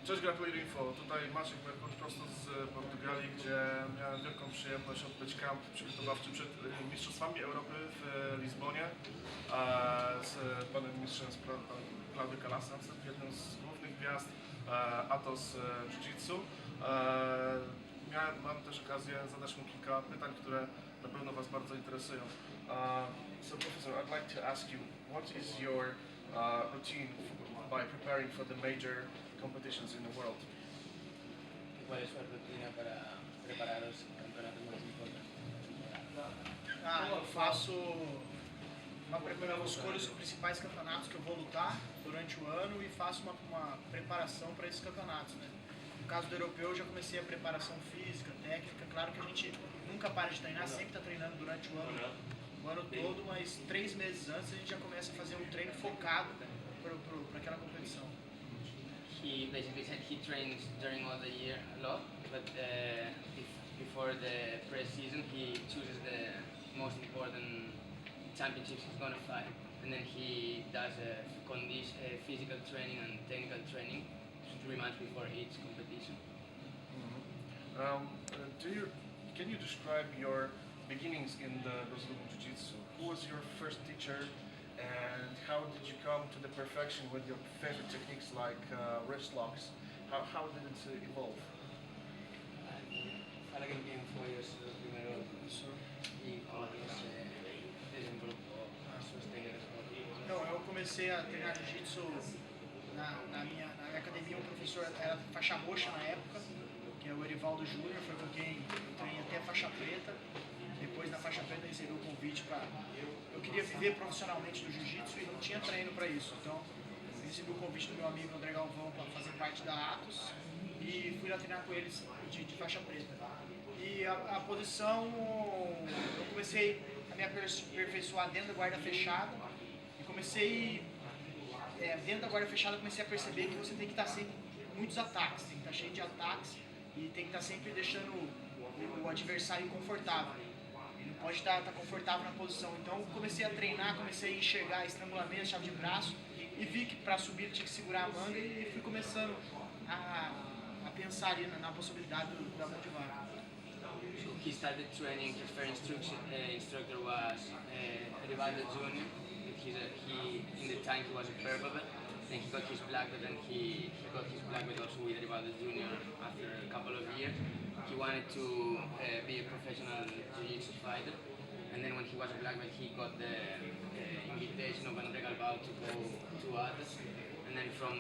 Cześć GrapplerInfo, tutaj Maciek prosto z Portugalii, gdzie miałem wielką przyjemność odbyć camp przygotowawczy przed Mistrzostwami Europy w Lizbonie z panem mistrzem Claudio Clasansem, jednym z głównych gwiazd Atos Jiu-Jitsu. Mam też okazję zadać mu kilka pytań, które na pewno Was bardzo interesują. So Professor, I'd like to ask you, what is your routine by preparing for the major competitions in the world? ¿Cuál es su rutina para preparar los campeonatos más importantes? Eu faço escolho os principais campeonatos que eu vou lutar durante o ano e faço uma preparação para esses campeonatos, né? No caso do europeu, eu já comecei a preparação física, técnica. Claro que a gente nunca para de treinar, sempre está treinando durante o ano todo, mas 3 meses antes a gente já começa a fazer um treino focado para aquela competição. He basically said he trains during all the year a lot, but before the pre-season he chooses the most important championships he's going to fight, and then he does physical training and technical training 3 months before each competition. Can you describe your beginnings in the Brazilian Jiu-Jitsu? Who was your first teacher? And how did you come to the perfection with your favorite techniques like wrist locks? How did it evolve? Fala quem foi o seu primeiro professor e como você desenvolveu as suas técnicas. Não, eu comecei a treinar jiu-jitsu na minha academia. Um professor era faixa roxa na época, que é o Erivaldo Júnior, foi com quem eu treinei até faixa preta. Depois na faixa preta eu recebi o convite para... Eu queria viver profissionalmente do jiu-jitsu e não tinha treino para isso. Então eu recebi o convite do meu amigo André Galvão para fazer parte da Atos e fui lá treinar com eles de faixa preta. E a posição, eu comecei a me aperfeiçoar dentro da guarda fechada e comecei... dentro da guarda fechada eu comecei a perceber que você tem que estar sempre com muitos ataques, tem que estar cheio de ataques e tem que estar sempre deixando o adversário confortável. Ele não pode estar confortável na posição. Então eu comecei a treinar, comecei a enxergar estrangulamento, chave de braço e vi que para subir tinha que segurar a manga e fui começando a pensar ali na possibilidade da mão de vara. So he started training, his first instructor was Wywiad Junior. In the time he was a purple belt, then he got his black belt, and he got his black belt also with Wywiad Junior after a couple of years. He wanted to be a professional jiu-jitsu fighter, and then when he was a black belt he got the invitation of André Galvão to go to others, and then from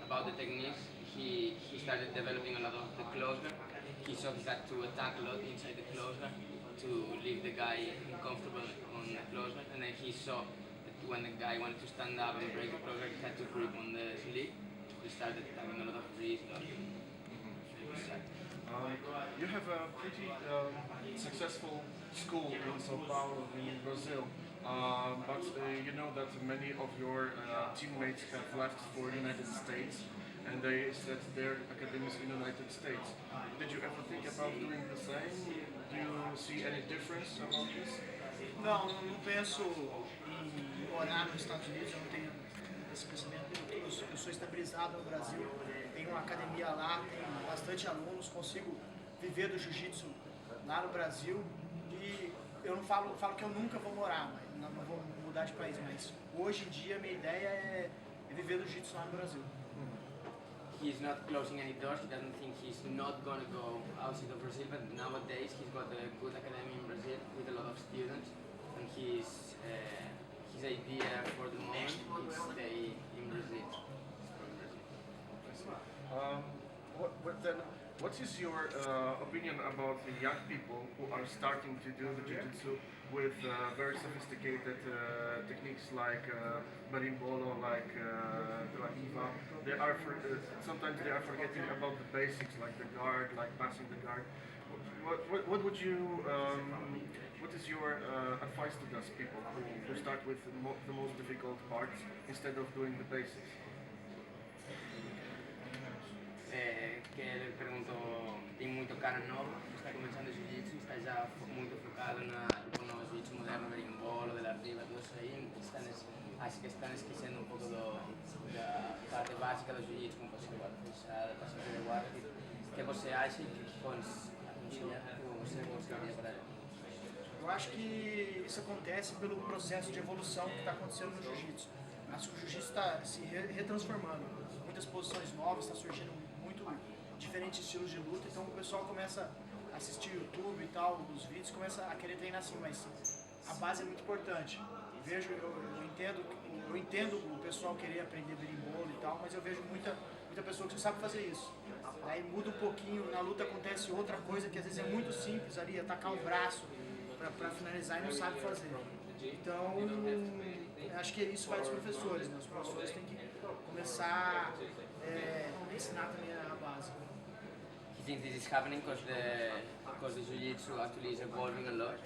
about the techniques he started developing a lot of the close guard. He saw he had to attack a lot inside the close guard to leave the guy uncomfortable on the close guard, and then he saw that when the guy wanted to stand up and break the close guard, he had to grip on the sleeve. He started having a lot of wrist. You have a pretty successful school in São Paulo, in Brazil, but you know that many of your teammates have left for the United States, and they set their academies in the United States. Did you ever think about doing the same? Do you see any difference about this? Não penso em morar nos Estados Unidos, eu não tenho esse pensamento. Eu sou estabilizado no Brasil, tenho uma academia lá, tenho bastante alunos, consigo viver do jiu-jitsu lá no Brasil e eu não falo que eu nunca vou morar, não vou mudar de país, mas hoje em dia a minha ideia é viver do jiu-jitsu lá no Brasil. He's not closing any doors. He doesn't think he's not going to go outside of Brazil, but nowadays he's got a good academy in Brazil with a lot of students, and his idea for the moment is stay in Brazil. What is your opinion about the young people who are starting to do the jiu-jitsu with very sophisticated techniques like berimbolo, like Iva? Sometimes they are forgetting about the basics, like the guard, like passing the guard. What is your advice to those people who start with the most difficult parts instead of doing the basics? Que ele perguntou, tem muito cara novo, está começando jiu-jitsu, está já muito focado no jiu-jitsu moderno, berimbolo, de la riba, tudo isso aí, estão así que están esquecendo un pouco da parte básica do jiu-jitsu, como pode ser a fechada, a passagem de guarda, que você acha que você gostaria para ele? Eu acho que isso acontece pelo processo de evolução que está acontecendo no jiu-jitsu. Acho que o jiu-jitsu está se retransformando. Muitas posições novas, está surgindo muito diferentes estilos de luta, então o pessoal começa a assistir YouTube e tal, os vídeos, começa a querer treinar assim, mas a base é muito importante. Eu entendo o pessoal querer aprender berimbolo e tal, mas eu vejo muita pessoa que sabe fazer isso. Aí muda um pouquinho, na luta acontece outra coisa que às vezes é muito simples ali, atacar o braço para finalizar e não sabe fazer. Então, acho que isso vai dos professores, né? Os professores têm que começar a ensinar também a base. You think this is happening because the jiu-jitsu actually is evolving a lot?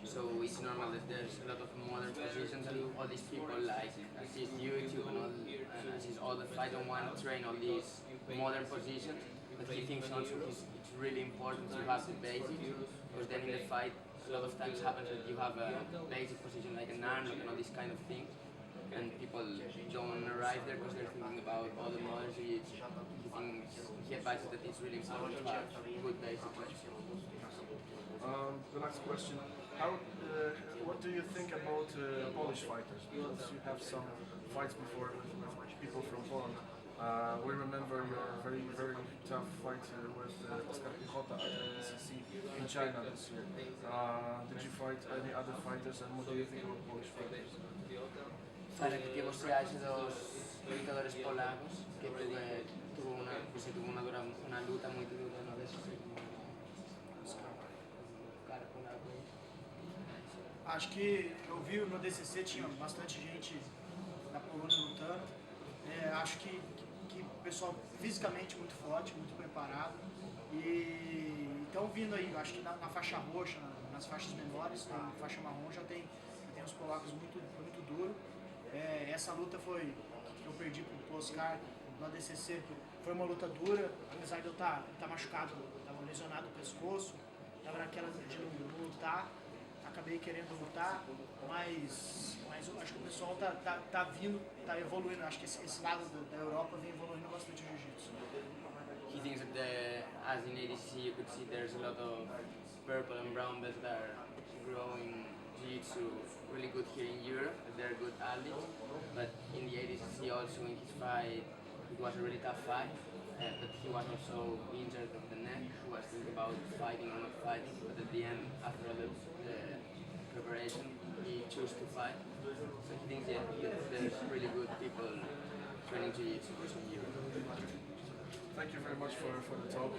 So it's normal that there's a lot of modern positions and all these people like assist YouTube and assist all the fight don't want to train all these modern positions. But he thinks also it's really important to have the basics, because then in the fight a lot of times happens that you have a basic position like an arm lock and all these kind of things, and people don't arrive there because they're thinking about all the modern jiu-jitsu. He advises that it's really important to have good basics. The next question: what do you think about Polish fighters? Because you have some fights before with people from Poland. We remember your very, very tough fight with Oscar Pichota at the BCC in China this year. Did you fight any other fighters, and what do you think about Polish fighters? Para que você acha dos lutadores polacos que tuvo una luta muy dura una vez cara polaco? Acho que eu vi no DCC tinha bastante gente da Polônia lutando. Acho que o pessoal fisicamente muito forte, muito preparado. E estão vindo aí, acho que na faixa roxa, nas faixas menores, na faixa marrom já tem uns polacos muito duros. Essa luta que eu perdi pro Oscar no ADCC, foi uma luta dura, apesar de eu estar machucado, estava lesionado no pescoço, estava naquela de não lutar, acabei querendo lutar, mas eu acho que o pessoal tá vindo, tá evoluindo, acho que esse lado da Europa vem evoluindo bastante o jiu-jitsu. He thinks that as in ADCC you could see there's a lot of purple and brown belts that are growing jiu-jitsu really good here in Europe, they're good athletes, but in the ADCC also in his fight, it was a really tough fight, but he was also injured of the neck, he was thinking about fighting or not fighting, but at the end, after all the preparation, he chose to fight. So he thinks there's really good people training jiu-jitsu in Europe. Thank you very much for the talk.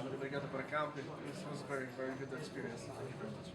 Muito obrigado por campo. It was a very, very good experience. Thank you very much.